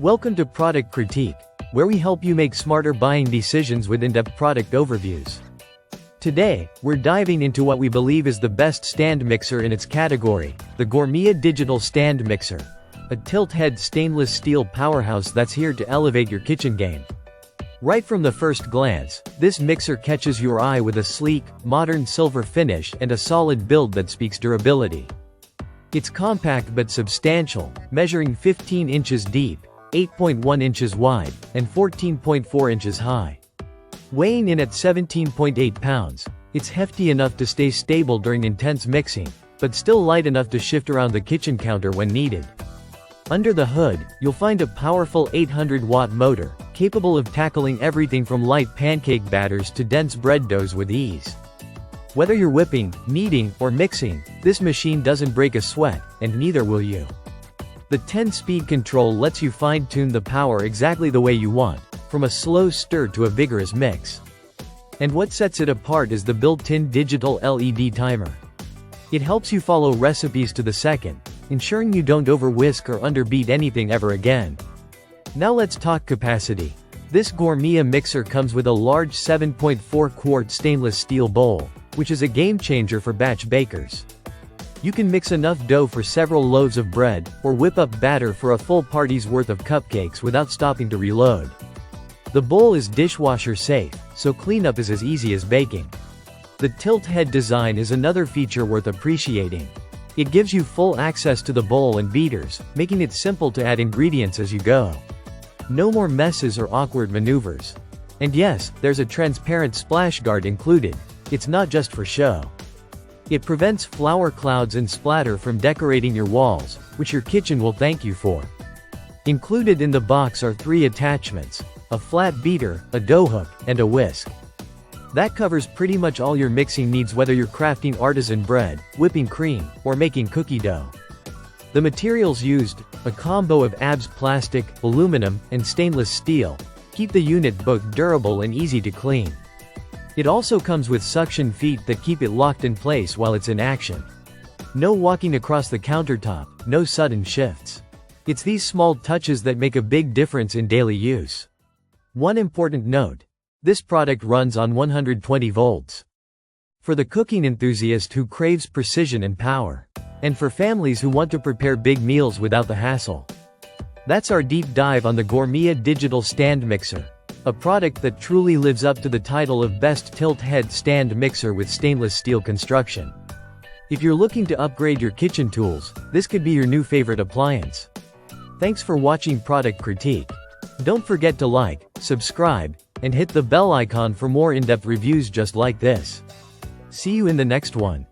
Welcome to Product Critique, where we help you make smarter buying decisions with in-depth product overviews. Today, we're diving into what we believe is the best stand mixer in its category, the Gourmia Digital Stand Mixer, a tilt-head stainless steel powerhouse that's here to elevate your kitchen game. Right from the first glance, this mixer catches your eye with a sleek, modern silver finish and a solid build that speaks durability. It's compact but substantial, measuring 15 inches deep, 8.1 inches wide, and 14.4 inches high. Weighing in at 17.8 pounds, it's hefty enough to stay stable during intense mixing, but still light enough to shift around the kitchen counter when needed. Under the hood, you'll find a powerful 800-watt motor, capable of tackling everything from light pancake batters to dense bread doughs with ease. Whether you're whipping, kneading, or mixing, this machine doesn't break a sweat, and neither will you. The 10-speed control lets you fine-tune the power exactly the way you want, from a slow stir to a vigorous mix. And what sets it apart is the built-in digital LED timer. It helps you follow recipes to the second, ensuring you don't over-whisk or underbeat anything ever again. Now let's talk capacity. This Gourmia mixer comes with a large 7.4-quart stainless steel bowl, which is a game-changer for batch bakers. You can mix enough dough for several loaves of bread, or whip up batter for a full party's worth of cupcakes without stopping to reload. The bowl is dishwasher safe, so cleanup is as easy as baking. The tilt head design is another feature worth appreciating. It gives you full access to the bowl and beaters, making it simple to add ingredients as you go. No more messes or awkward maneuvers. And yes, there's a transparent splash guard included. It's not just for show. It prevents flour clouds and splatter from decorating your walls, which your kitchen will thank you for. Included in the box are 3 attachments: a flat beater, a dough hook, and a whisk. That covers pretty much all your mixing needs, whether you're crafting artisan bread, whipping cream, or making cookie dough. The materials used, a combo of ABS plastic, aluminum, and stainless steel, keep the unit both durable and easy to clean. It also comes with suction feet that keep it locked in place while it's in action. No walking across the countertop, no sudden shifts. It's these small touches that make a big difference in daily use. One important note: this product runs on 120 volts. For the cooking enthusiast who craves precision and power. And for families who want to prepare big meals without the hassle. That's our deep dive on the Gourmia Digital Stand Mixer, a product that truly lives up to the title of Best Tilt-Head Stand Mixer with stainless steel construction. If you're looking to upgrade your kitchen tools, this could be your new favorite appliance. Thanks for watching Product Critique. Don't forget to like, subscribe, and hit the bell icon for more in-depth reviews just like this. See you in the next one.